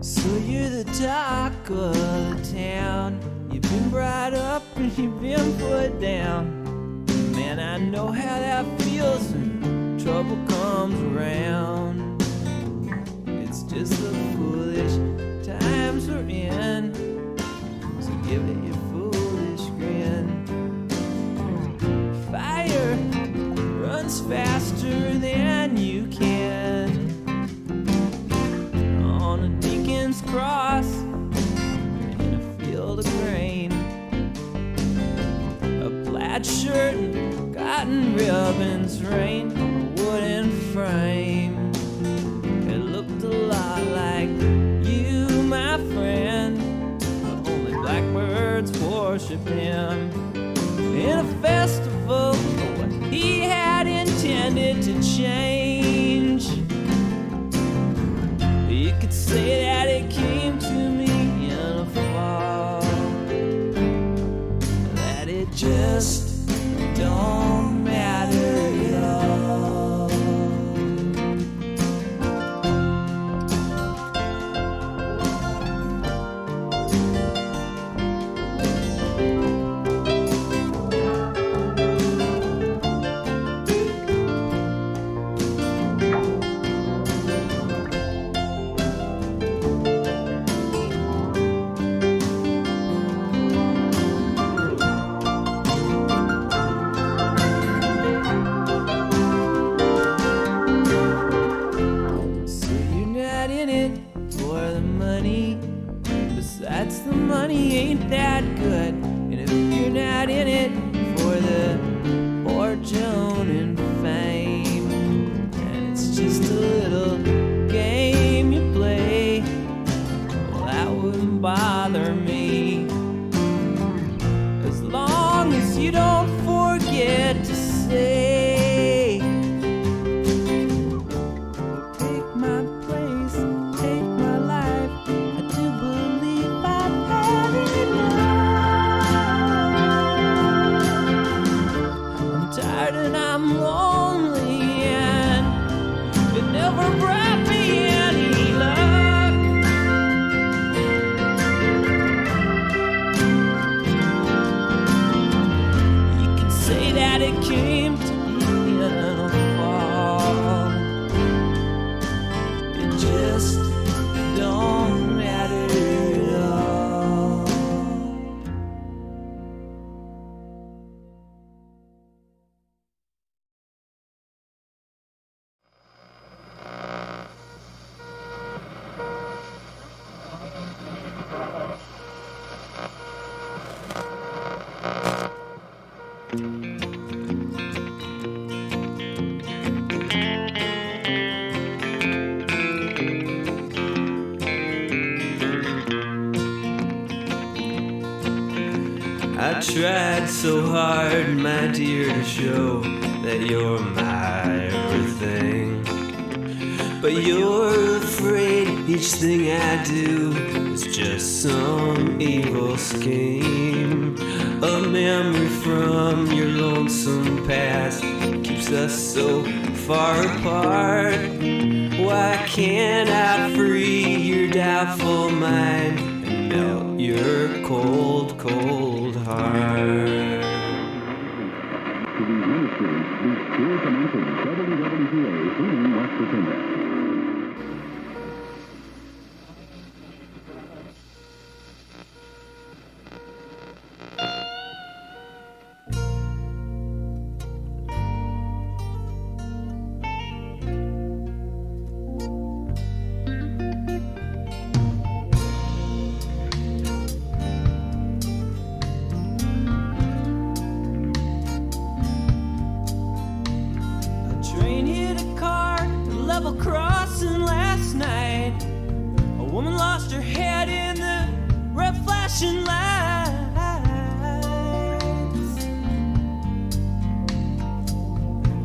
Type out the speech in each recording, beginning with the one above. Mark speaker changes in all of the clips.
Speaker 1: So you're the talk of the town. You've been brought up and you've been put down. Man, I know how that feels when trouble comes around. It's just the foolish times we're in, so give it your foolish grin. Fire runs faster than you can on a deacon's cross in a field of grain. A plaid shirt and cotton ribbons rained on a wooden frame. It looked a lot like you, my friend, but only blackbirds worship him in a festival for what he had intended to change. You could say that it came to me in a fall, that it just don't matter at all. Besides, the money ain't that good. And if you're not in it for the fortune and fame, and it's just a little game you play, well, that wouldn't bother me, as long as you don't forget to say, take my place, take my life. I do believe I've had enough. I'm tired and I'm lonely, and it never brought me any luck. You can say that it came to me in a fall. It just don't matter at all. I tried so hard, my dear, to show that you're my everything, but you're afraid each thing I do is just some evil scheme. A memory from your lonesome past keeps us so far apart. Why can't I free your doubtful mind and melt your cold, cold heart?
Speaker 2: To be illustrated, this is commencing WWVA, Syne, West Virginia.
Speaker 1: Train hit a car at level crossing last night. A woman lost her head in the red flashing lights.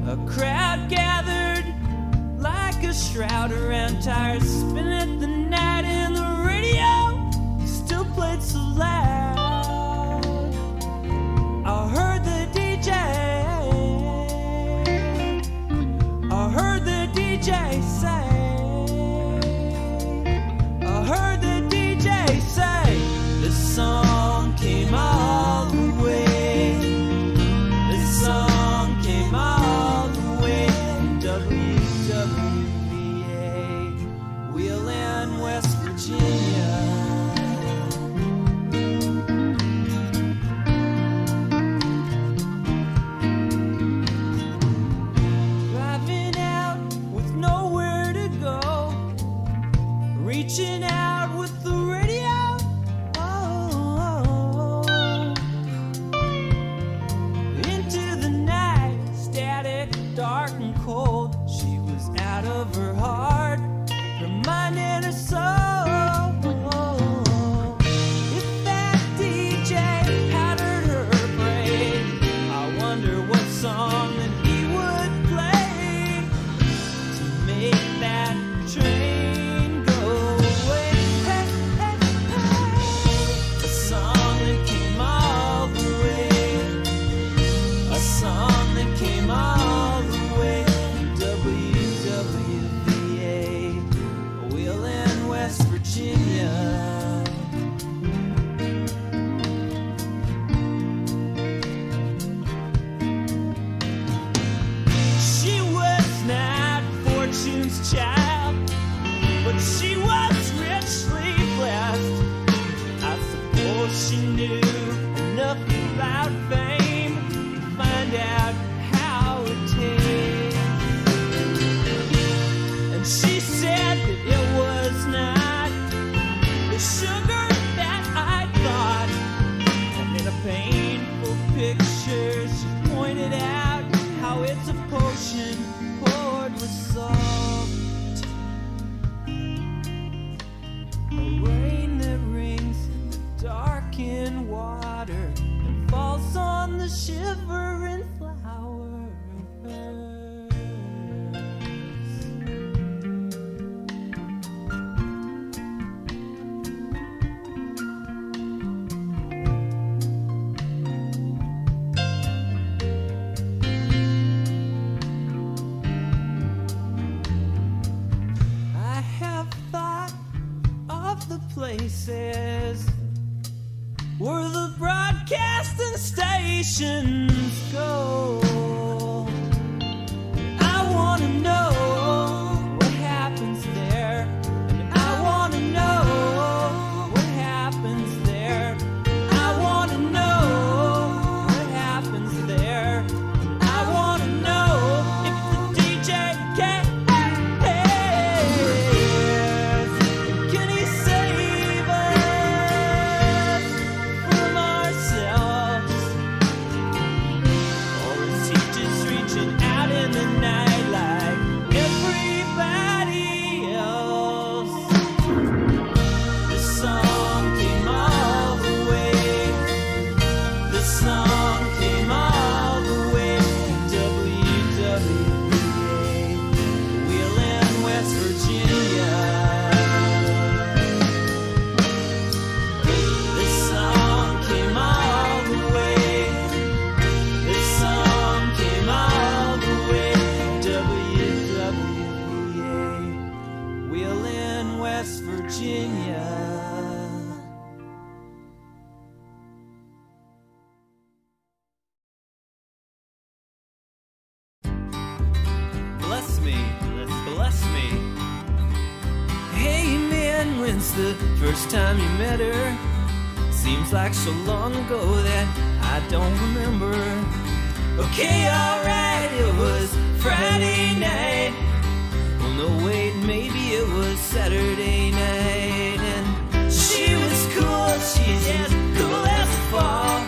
Speaker 1: A crowd gathered like a shroud around tires spinning the night, and the radio still played so loud. I heard the DJ. I heard the DJ say, I heard old, she was out of her heart, her mind and her soul. If that DJ had heard her pray, I wonder what song that he would play to make that train go away. Hey, hey, hey. A song that came all the way, a song that came all the way from WWVA, Wheeling, West Virginia. She was not fortune's child, but she was richly blessed. I suppose she knew enough about fame to find out how it tastes. And she said that it was not the sugar that I thought. And in a painful picture, she pointed out how it's a potion poured with salt. A rain that rings in the darkened water and falls on the shivering flowers. I have thought of the places where the broadcasting stations go. I want to know what happens there. And I want to know what happens there. I want to know what happens there. I want to know if the DJ cares. Can he save us from ourselves? Or is he just reaching out in the night like everybody else? The song came all the way. The song came all the way to WWVA, Wheeling, West Virginia. This song came all the way. This song came all the way to WWVA, Wheeling, West Virginia. Bless me, bless me. Hey man, when's the first time you met her? Seems like so long ago that I don't remember. Okay, alright, it was Friday night. Well, no, wait, maybe it was Saturday night. And she was cool, she's as cool as the fall.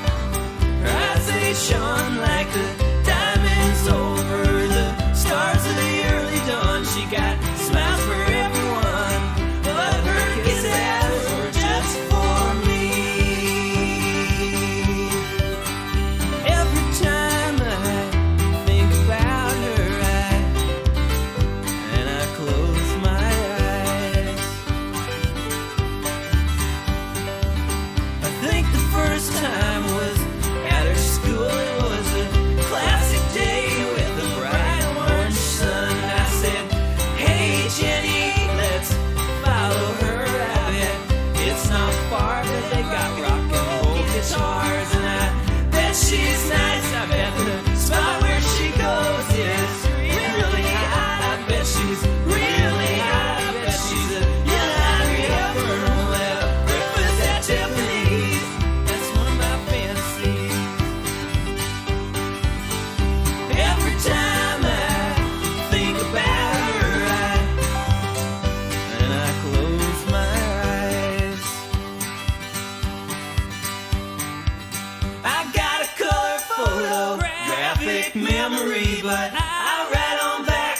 Speaker 1: Her eyes, they shone like the diamonds over the stars of the early dawn. She got smiles for everyone, but her kisses were just for me. Every time I think about her, and I close my eyes, I think the first time was at her school. It was a classic day with a bright orange sun. I said, hey Jenny, let's follow her rabbit. It's not far, but they got rock and roll guitars. And I bet she's nice. I bet the spot where she goes is really high. I bet she's really high. I bet she's a Yolanda Fernwell. Breakfast at Tiffany's. That's one of my fantasies. Every time I think about her, and I close my eyes. I got a color photographic memory, but I write on back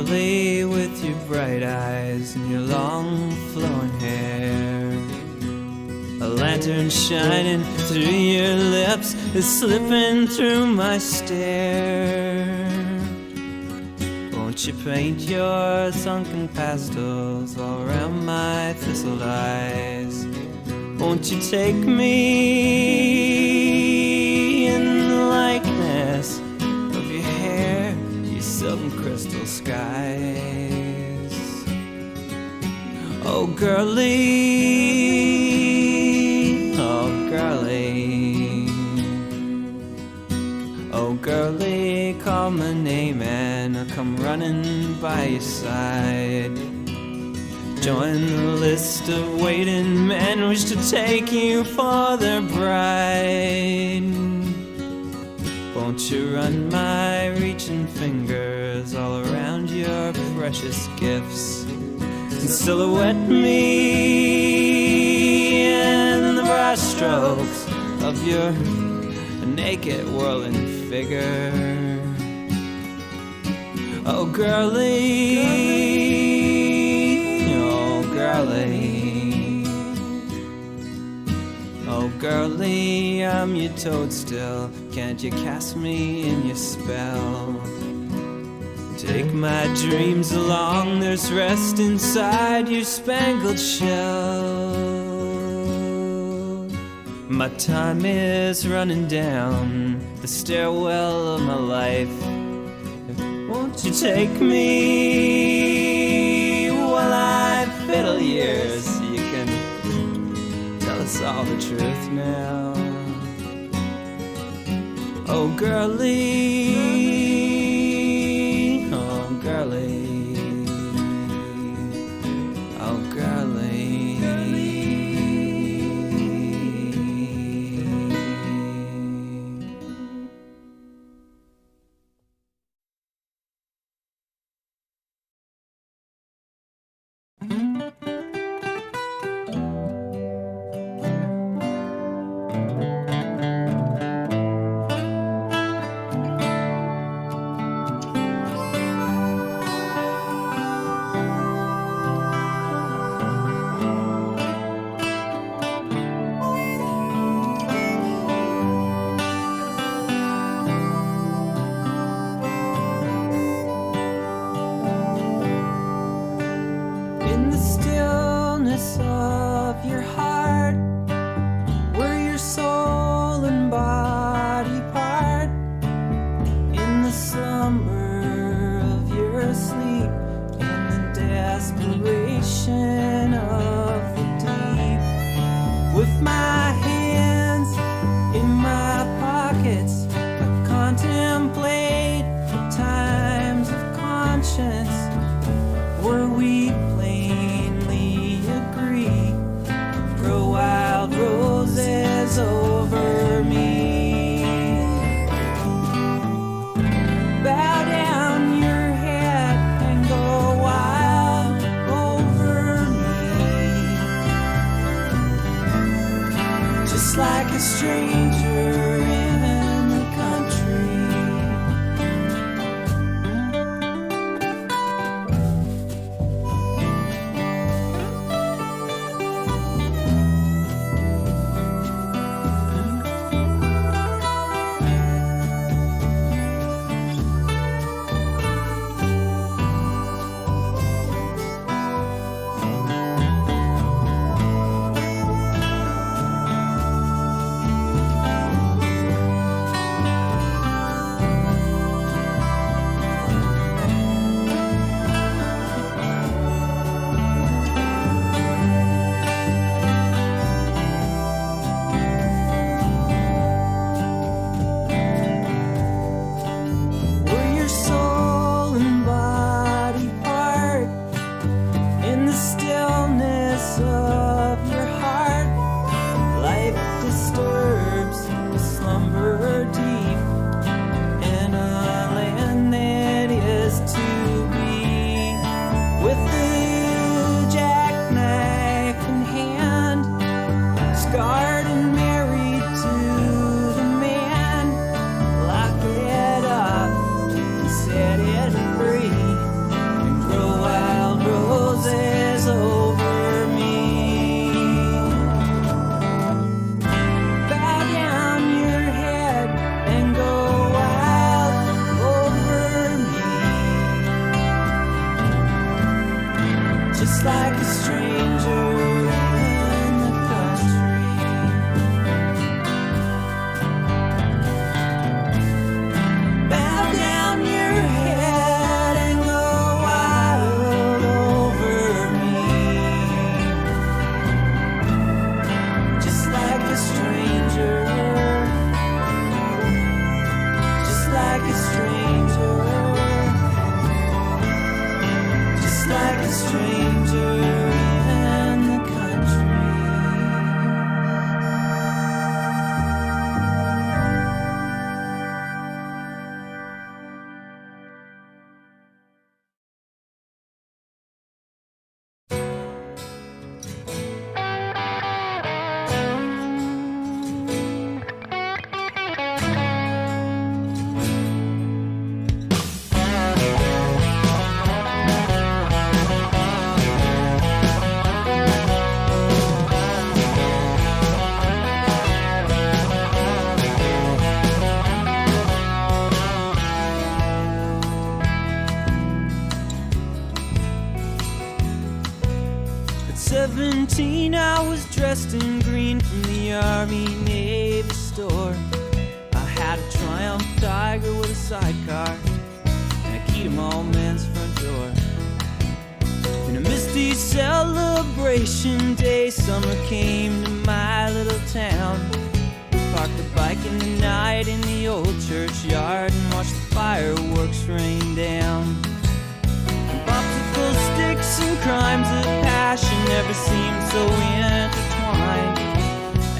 Speaker 1: girlie, with your bright eyes and your long flowing hair. A lantern shining through your lips is slipping through my stare. Won't you paint your sunken pastels all around my thistled eyes? Won't you take me in the likeness of your hair, your silken crystal skies? Oh, girlie, oh, girlie, oh, girlie, call my name and I'll come running by your side. Join the list of waiting men who wish to take you for their bride. Won't you run my reaching fingers all around your precious gifts and silhouette me in the brush strokes of your naked whirling figure? Oh, girlie, oh, girlie, oh, girlie, I'm your toadstool. Can't you cast me in your spell? Take my dreams along, there's rest inside your spangled shell. My time is running down the stairwell of my life. Won't you take me while I fiddle years so you can tell us all the truth now? Oh, girlie, oh, girlie, oh, girlie. just like a stranger in the country. Bow down your head and go wild over me, just like a stranger, just like a stranger, just like a stranger in the country. At 17, I was dressed in green from the Army Navy store. I had a Triumph Tiger with a sidecar and a key to my old man's front door. In a misty celebration day, summer came to my little town. We parked the bike in the night in the old churchyard and watched the fireworks rain down. Popsicle sticks and crimes of passion never seemed so intertwined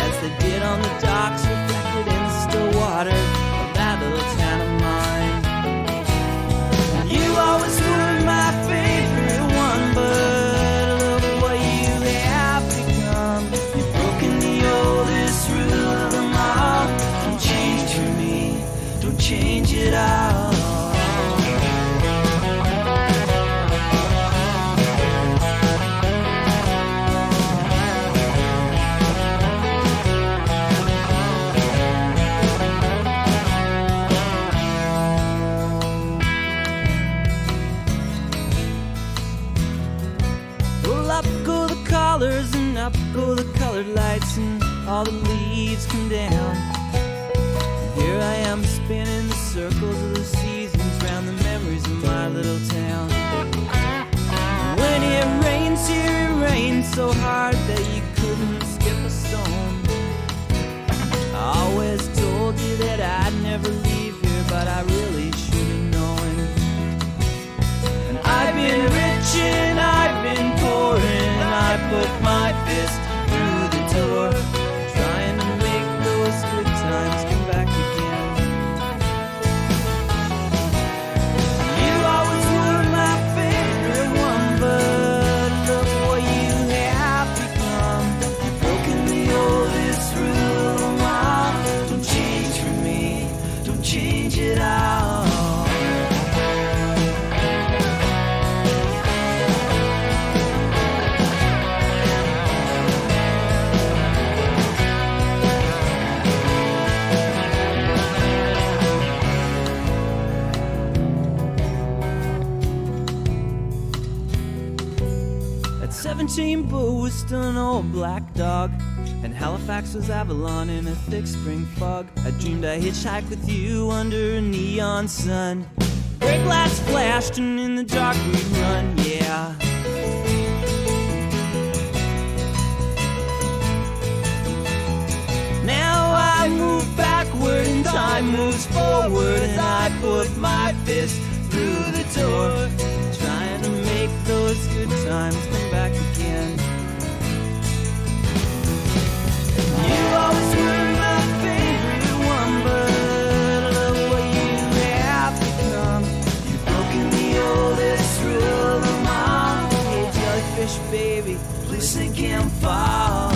Speaker 1: as they did on the docks reflected in the still water of that little town of mine. You always were my favorite one, but look what you have become. You've broken the oldest rule of them all. Don't change for me, don't change it all. Up go the collars and up go the colored lights and all the leaves come down. Here I am spinning the circles of the seasons round the memories of my little town. When it rains here, it rains so hard that you couldn't skip a stone. I always told you that I'd never leave here, but I really should have known. And I've been rich and I've been poor, and I put my fist through the door, trying to make those good times come back again. You always were my favorite one, but look what you have become. You've broken the oldest rule of them all. Don't change for me, don't change it all. At 17, Boo was still an old black dog, and Halifax was Avalon in a thick spring fog. I dreamed I hitchhiked with you under a neon sun. Brake lights flashed and in the dark we'd run, yeah. Now I move backward and time moves forward, and I put my fist through the door, trying to make those good times come back again. You always were my favorite one, but look what you have become. You've broken the oldest rule of them all. Hey, jellyfish baby, please sink and fall.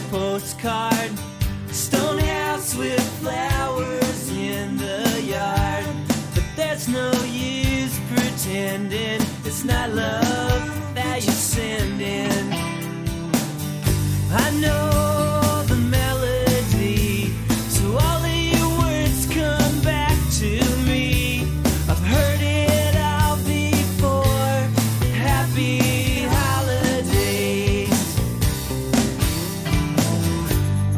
Speaker 1: postcard, stone house with flowers in the yard. But there's no use pretending it's not love that you're sending. I know the melody, so all of your words come back to me. I've heard it all before. Happy holidays.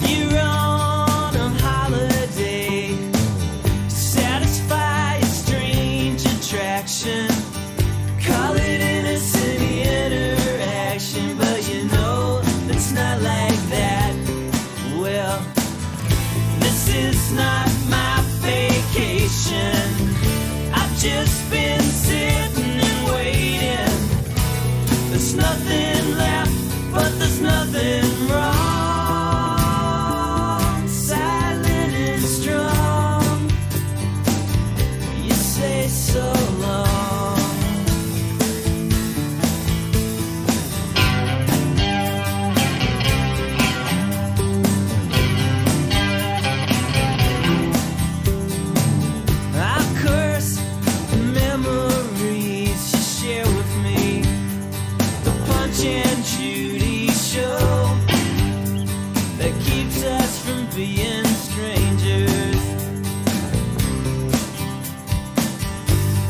Speaker 1: You're on a holiday to satisfy a strange attraction. Call it innocent interaction, but you know it's not like that. Well, this is not my vacation. I've just been sitting and waiting. There's nothing left, but there's nothing wrong. Silent and strong. You say so long. I curse the memories you share with me. The Punch and Judy show that keeps us from being strangers.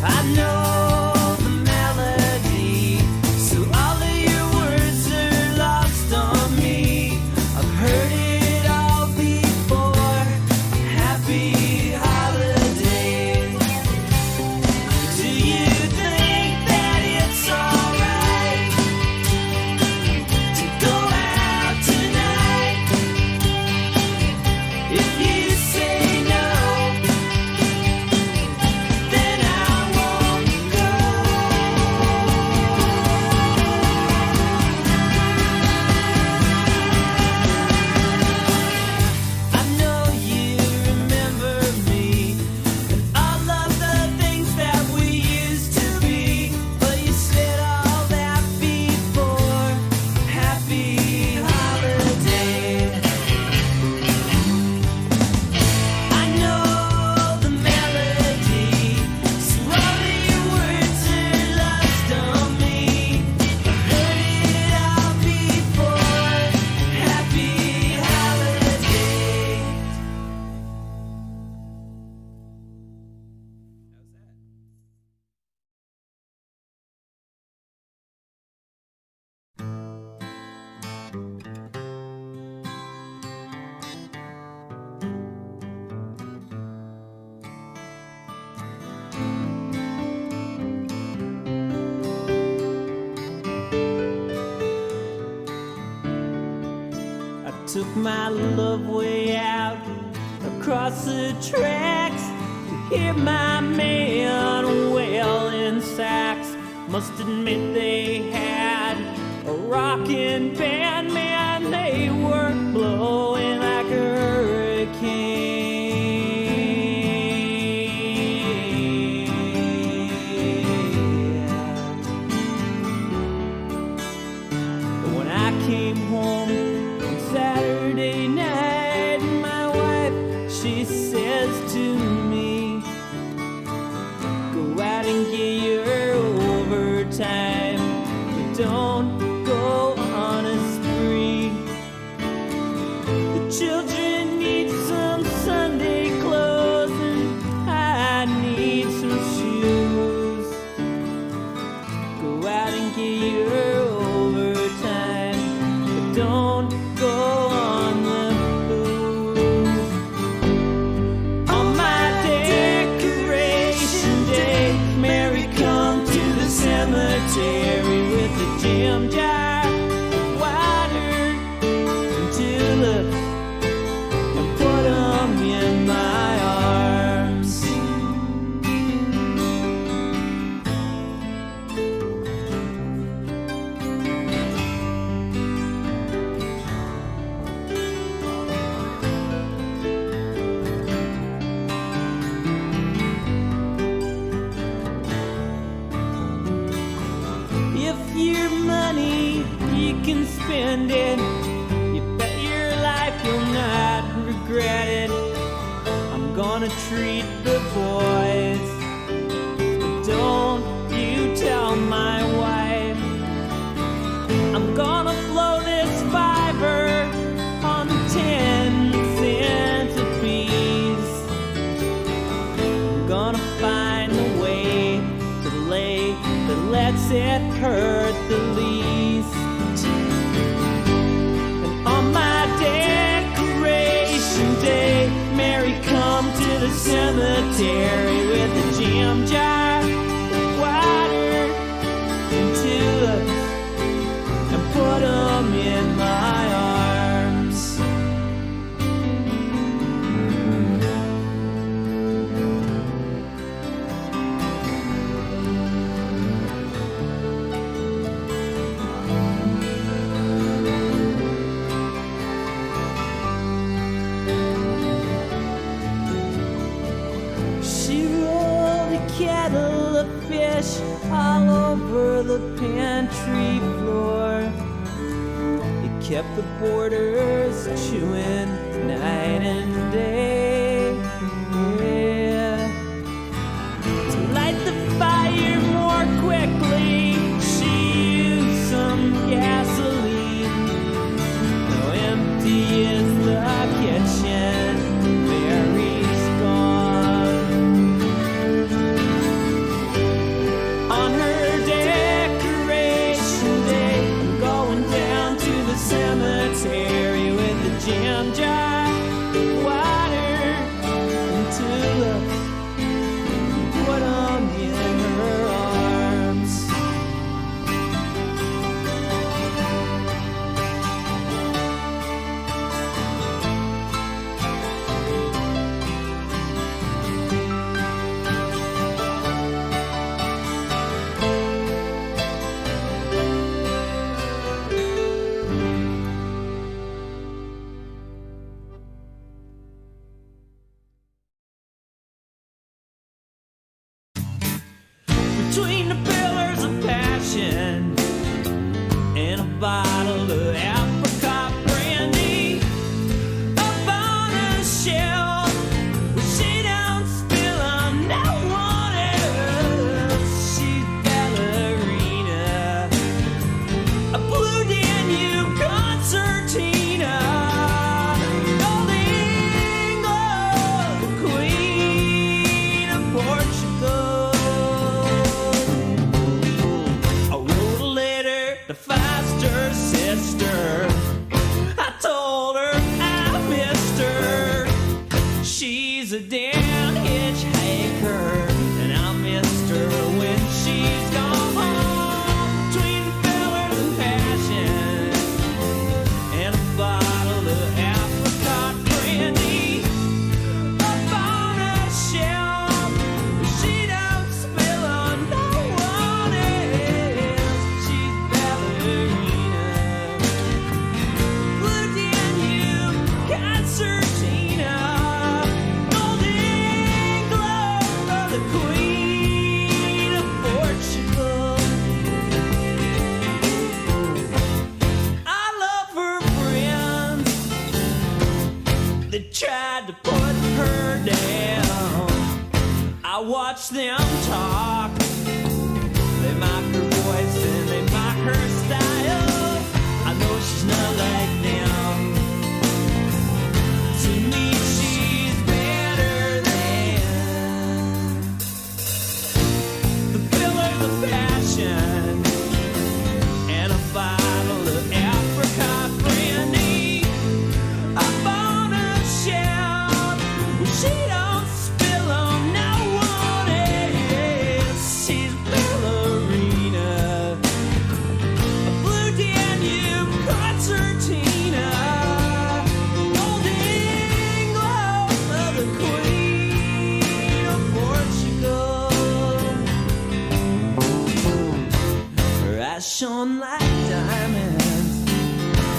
Speaker 1: I know the melody, so all of your words are lost on me. I've heard it all before. Happy holidays. Do you think that it's alright to go out tonight? If you say no, then I won't go. I know you remember me and all of the things that we used to be, but you said all that before. Happy holidays. I know the melody, so all of your words are lost on me. I heard it all before. Happy holidays. I took my love way out across the tracks to hear my man wail in sax. Must admit they had a rockin' band, man. They were blowing like a hurricane. But when I came home on Saturday night, my wife, she says to me, go out and get your overtime, but don't go on a spree. The children need some Sunday clothes and I need some shoes. Go out and get your overtime, but don't go on the booze. On my decoration day, Mary come to the cemetery with a jam jar of water and tulips and put 'em in my arms. If your money you can spend it, you bet your I'm gonna blow this fiver on 10 centipedes. I'm gonna find a way to lay that lets it hurt the least. And on my decoration day, Mary come to the cemetery with a jam jar of water and tulips and put them in my arms. She rolled a kettle of fish all over the pantry floor. It kept the boarders chewing night and day. Yeah. To light the fire more quickly, she used some gasoline. Now empty is the kitchen, Mary's gone. On her decoration day, I'm going down to the cemetery with a jam jar, water, and tulips. Put 'em in her arms. Between the pillars of passion and a bottle of apricot brandy, up on a shelf where she don't spill on no one else. She's ballerina, a blue Danube concertina, golden glove, the queen of Portugal. I wrote a letter to Foster's sister. I told her I missed her. She's a damn hitchhiker, and I missed her when she's gone home. Between the pillars of passion and a bottle of apricot brandy, up on a shelf where she don't spill on no one else. She's ballerina, blue Danube concertina, golden glove of the queen of Portugal. I love her friends that tried to put her down. I watch them talk. They mock her voice and they mock her style. I know she's not like them. To me, she's better than the pillars of passion and a bottle of apricot brandy, up on a shelf where she don't spill on no one else. She's a ballerina, a blue Danube concertina, golden glove of the queen of Portugal. Her eyes shone like diamonds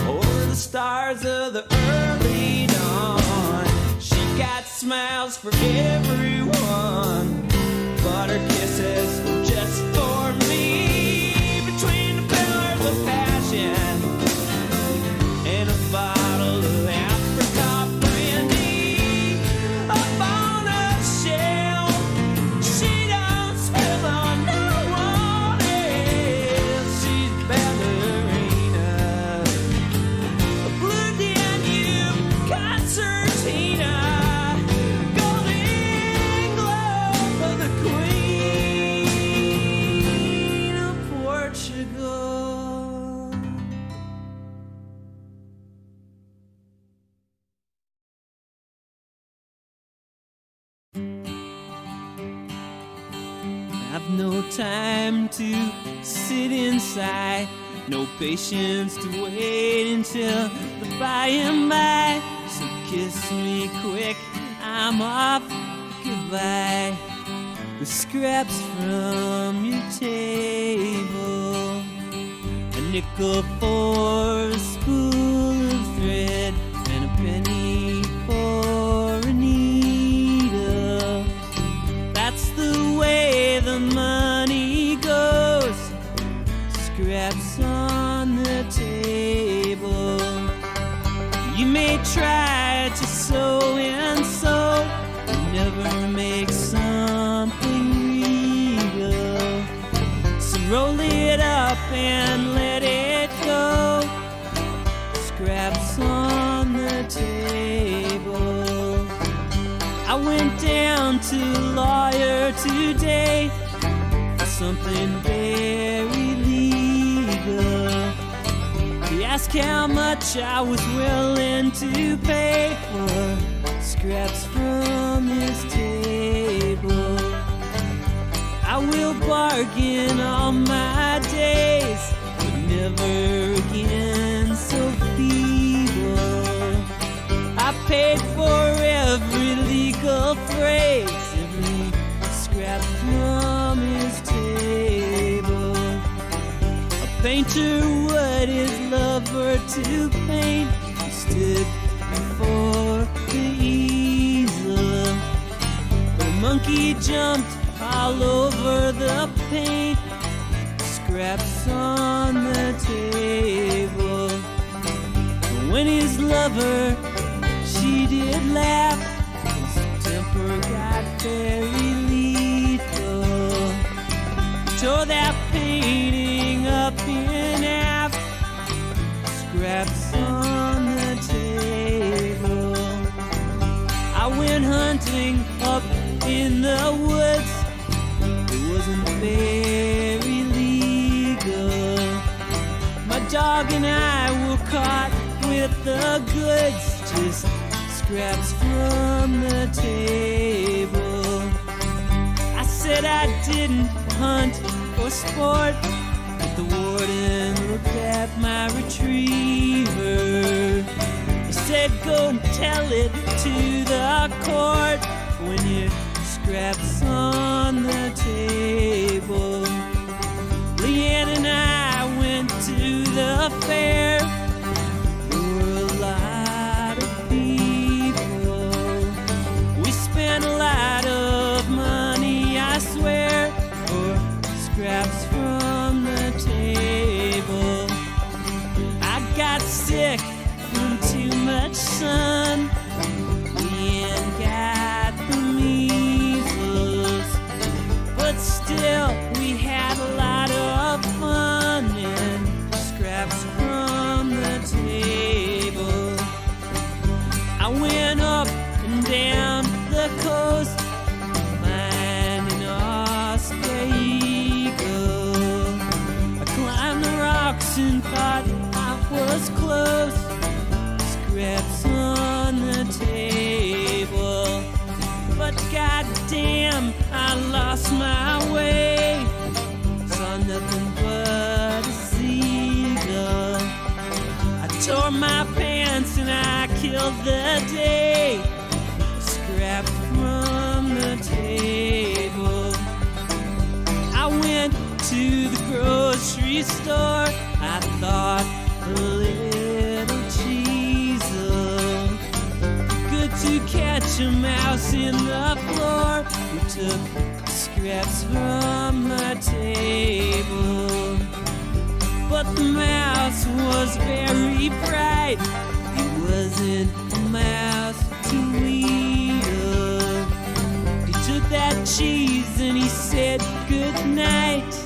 Speaker 1: over the stars of the early dawn. She got smiles for everyone, but her kisses were just for me. Between the pillars of passion and a bottle of apricot brandy, up on a shelf she don't spill on no one else. She's ballerina, no time to sit inside, no patience to wait until the by and by. So kiss me quick, I'm off, goodbye. The scraps from your table, a nickel for a spool of thread, and a penny for a needle. That's the way the money goes. Scraps on the table. You may try to sew and sew, never make something real. So roll it up and let it go. Scraps on the table. I went down to the lawyer today for something very legal. He asked how much I was willing to pay for scraps from his table. I will bargain all my days, but never again so feeble. I paid for every legal phrase, every scrap from his table. A painter would his lover to paint, he stood before the easel, but a monkey jumped all over the paint. Scraps on the table. But when his lover, she did laugh, his temper got very lethal. He tore that painting up in half. Scraps on the table. I went hunting up in the woods. It wasn't very legal. My dog and I were caught with the goods, just scraps from the table. I said I didn't hunt for sport, but the warden looked at my retriever. He said, go and tell it to the court when you scraps on the table. Leanne and I went to the fair. There were a lot of people. We spent a lot of money, I swear, for scraps from the table. I got sick from too much sun. Leanne got the measles, but still we had a lot of fun and scraps from the table. I went up and down the coast, finding Oscar Eagle. I climbed the rocks and thought I was close. Scraps on the table. But goddamn, I lost my way. Saw nothing but a seagull. I tore my pants and I killed the day. Scraps from the table. I went to the grocery store. I thought a little cheesel. Good to catch a mouse in the floor. We took scraps from the table. But the mouse was very bright. It wasn't a mouse to wheedle. He took that cheese and he said good night.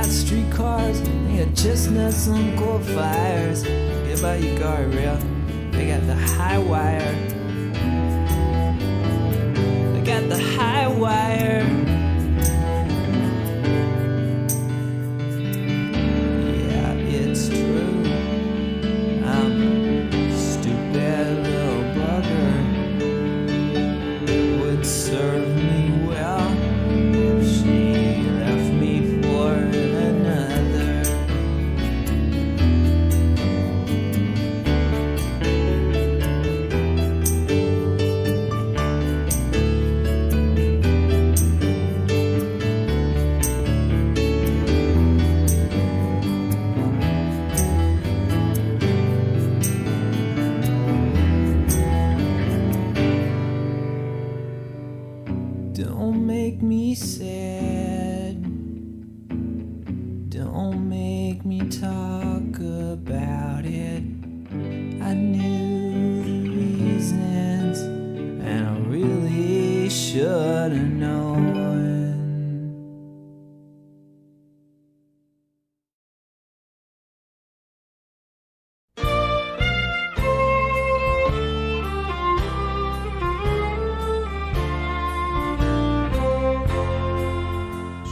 Speaker 1: streetcars, they got chestnuts on coal fires. Forget about your guardrail, they got the high wire. They got the high wire. Yeah, it's true. I'm a stupid little bugger. Would serve me well if she left me for another. Don't make me sad. Don't make me talk about it. I knew the reasons, and I really should have known.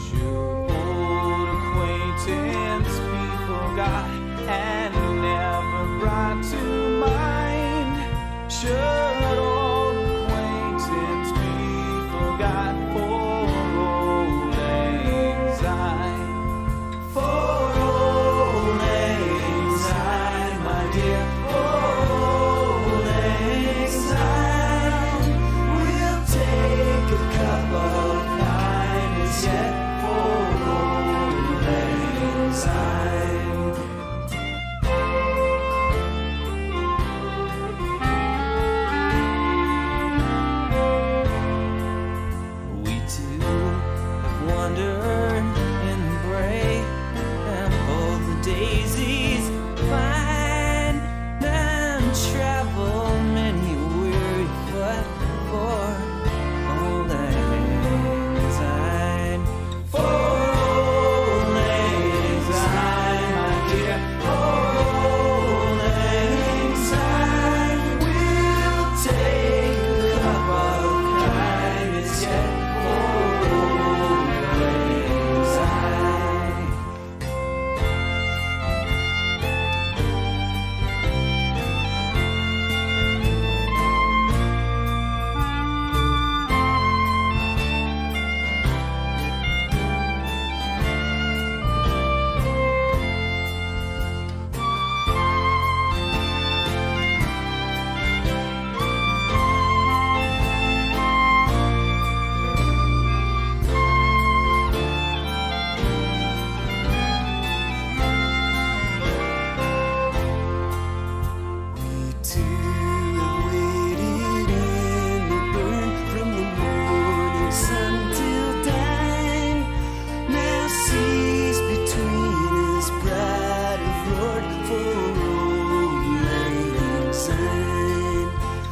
Speaker 1: Sure, old acquaintance people got and never brought to mind. Should old acquaintance be forgot for old lang syne? For old lang syne, my dear, for old lang syne. We'll take a cup of kindness yet for old lang syne. We two have wandered in the bray, and both the daisies find and travel many a weary foot for old lang syne. For old lang syne, my dear, for old lang syne. We'll take a cup of kindness yet for old lang syne. We two have waited in the burn from the morning sun till dawn. Now cease between us, pride and roar for old lang syne.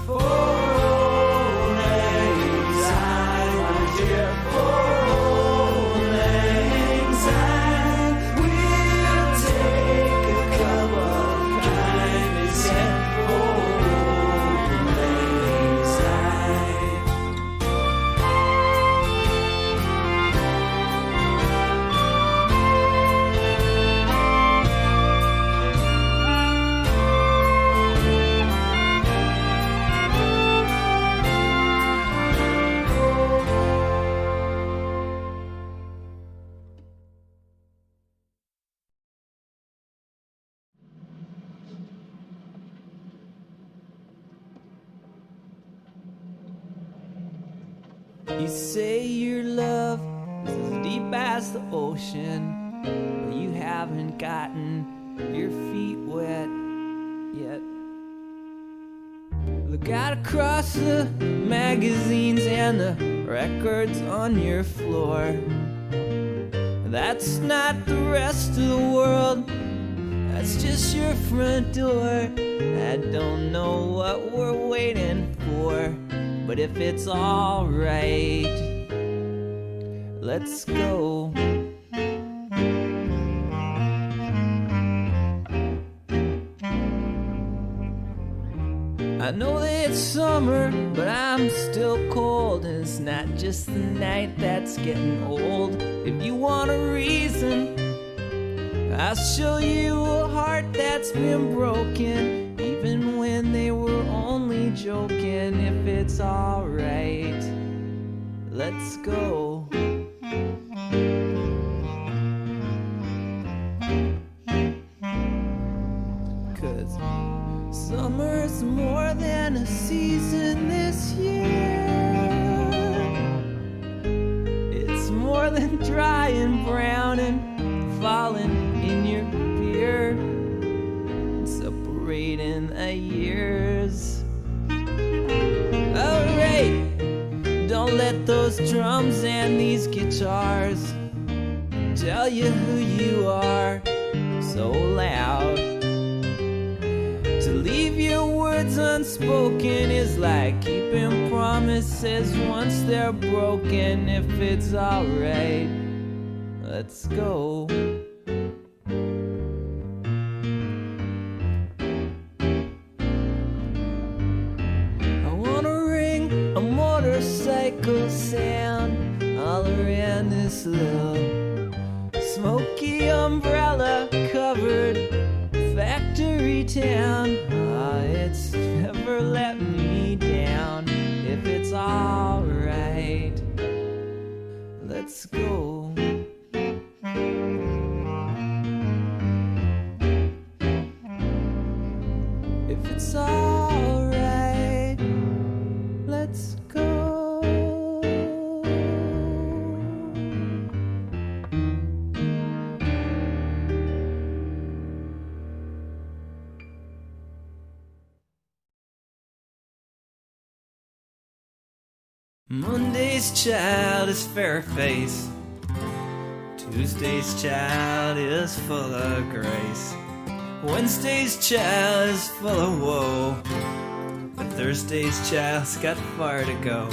Speaker 1: For old lang syne, my dear, for old lang syne. We'll take a cup of kindness yet for old lang syne. You say your love is as deep as the ocean, but you haven't gotten your feet wet yet. Look out across the magazines and the records on your floor. That's not the rest of the world, that's just your front door. I don't know what we're waiting for, but if it's alright, let's go.
Speaker 3: I know that it's summer, but I'm still cold, and it's not just the night that's getting old. If you want a reason, I'll show you a heart that's been broken, even when they were only joking. If it's alright, let's go. Cause summer's more than a season this year. It's more than dry and brown and falling in your beer, separating the years. Alright, don't let those drums and these guitars tell you who you are so loud. To leave your words unspoken is like keeping promises once they're broken. If it's alright, let's go. I wanna ring a motorcycle sound all around this little smoky umbrella covered factory town. It's never let me down. If it's alright, let's go. If it's alright, let's go. Monday's child is fair-faced, Tuesday's child is full of grace, Wednesday's child is full of woe, but Thursday's child's got far to go.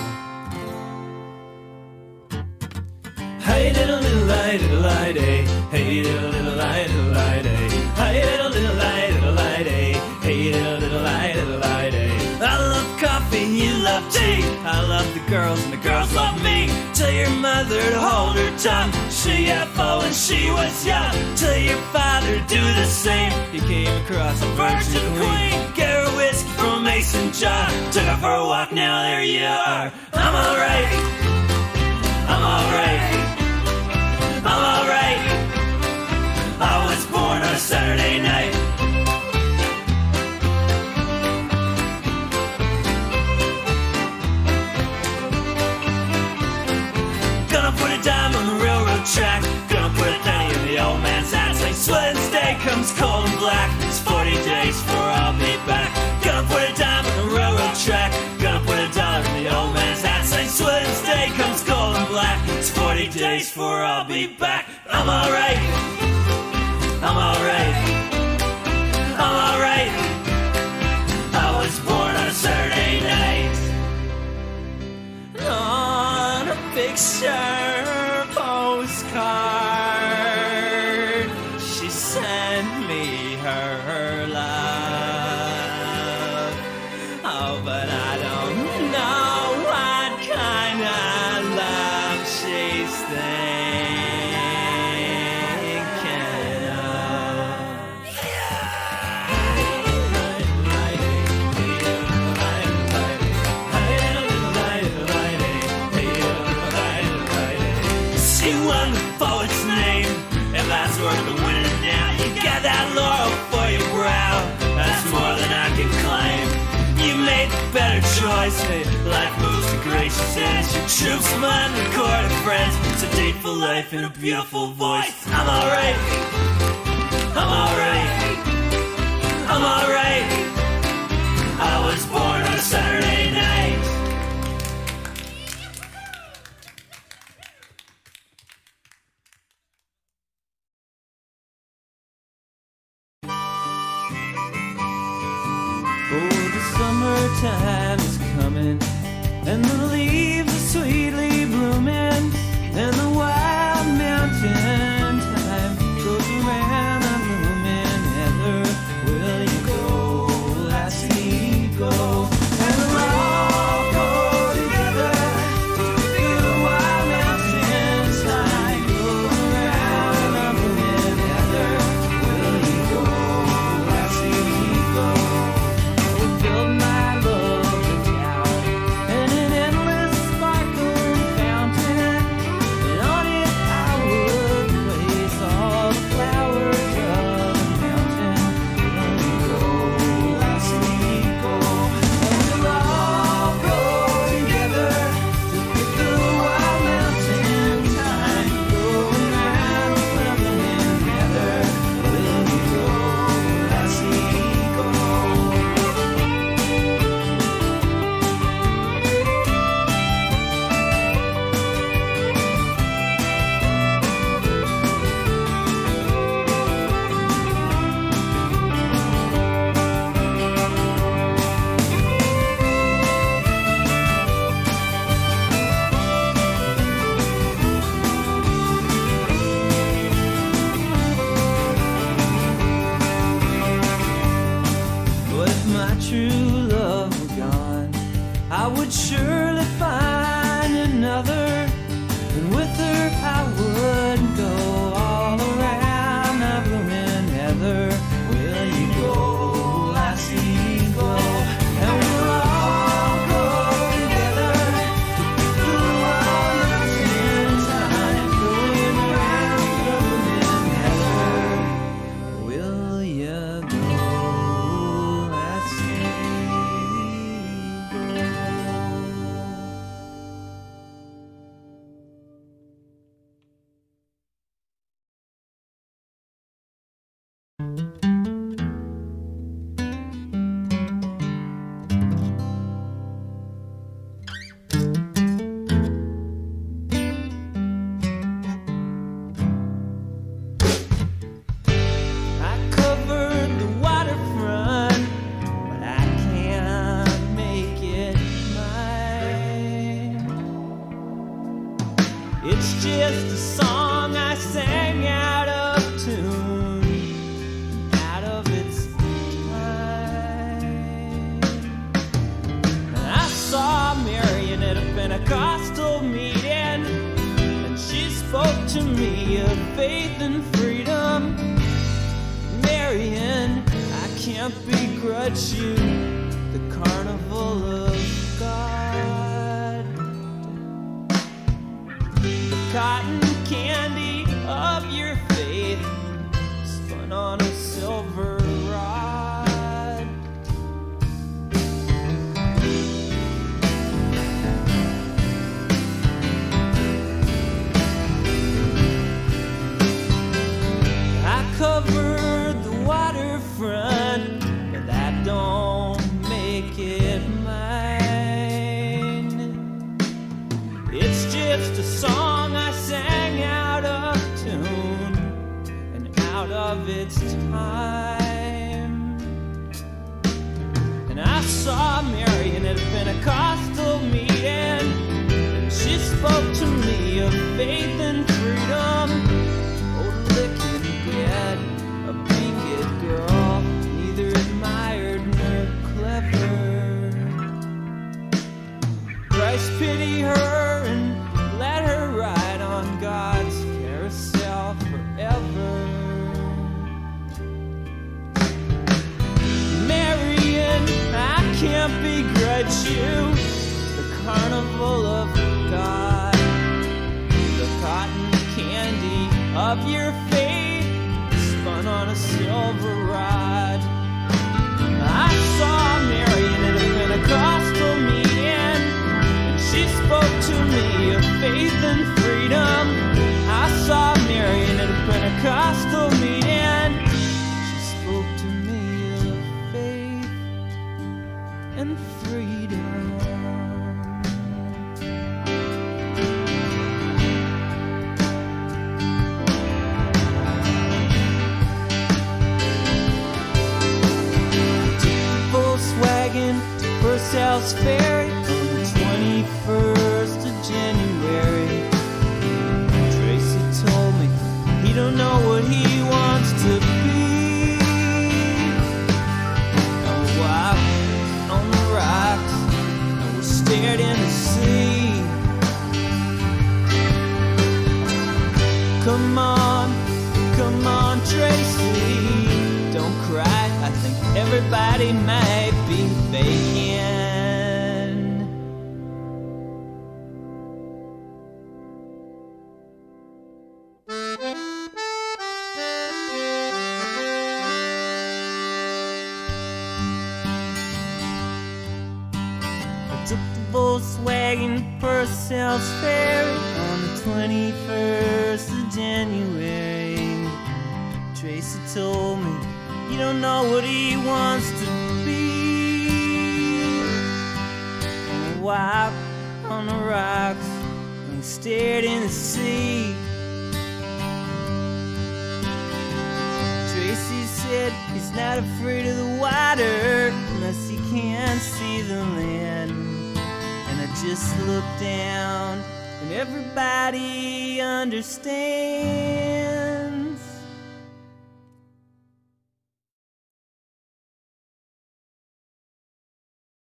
Speaker 3: Hey little little light, little light, hey. Hey little little light, little light, hey. Hey little little light, little light, hey. Hey little little light, little light, hey. I love coffee, you love tea. I love the girls and the girls love me. Tell your mother to hold her tongue. She had fun when she was young. Tell your father to do the same. He came across a virgin queen. Get her whiskey from Mason jar. Took her for a walk, now there you are. I'm alright. I'm alright. I'm alright. I was born on a Saturday night. Gonna put a dime on the railroad track. Gonna put a penny in the old man's hat. Like Wednesday comes cold and black. It's 40 days before I'll be back. Gonna put a dime on the railroad track. Gonna put a dollar in the old man's hat. Like Wednesday comes cold and black. It's 40 days before I'll be back. I'm alright. I'm alright. I'm alright. I was born on a Saturday night. On a picture postcard, she sent me her love. Oh, but I don't know what kind of love she's thinking of. She won the poet's name, and that's worth the winning now. You got that laurel for your brow, that's more than I can claim. You made the better choice, life moves to gracious ends. Your troops, mine, recorded friends. It's a date for life and a beautiful voice. I'm alright. I'm alright. I'm alright. I was born on a Saturday night. Oh, the summertime is coming, and the leaves are sweetly blooming, and the wild mountain thyme goes around the looming heather. Will you go, lassie, go?
Speaker 1: would surely find another, and with her I would go all around the blooming heather. Will you go, lassie, go? And we'll all go together through all mountain time, going around the blooming heather. Will you go, lassie, go? I covered the waterfront, but I can't make it mine. It's just a song I sang out of tune, out of its time. And I saw Marion at a Pentecostal meeting, and she spoke to me of faith and freedom. Marion, I can't begrudge you the carnival of God. The cotton candy of your faith spun on a silver rod. I covered the waterfront, but that don't make it mine. It's just a song I sang out of tune and out of its time. And I saw Marion at a Pentecostal meeting, and she spoke to me of faith and freedom. Oh, licking bread, a bigot girl, neither admired nor clever. Christ pity her and let her ride on God's carousel forever. Marion, I can't begrudge you the carnival of God, the cotton candy of your faith spun on a silver rod. I saw Marion at a Pentecostal meeting, and she spoke to me of faith and freedom. I saw Marion at a Pentecostal meeting, she spoke to me of faith and freedom. Volkswagen to Purcell's Ferry on the 21st of January. Tracy told me he don't know what he wants to be. And we walked on the rocks and we stared in the sea. Come on, Tracy, don't cry. I think everybody might be faking. I took the Volkswagen Purcell's Ferry on the 21st of January. Tracy told me he don't know what he wants to be. And we walked on the rocks and we stared in the sea. Tracy said he's not afraid of the water unless he can't see the land. And I just looked down and everybody understands.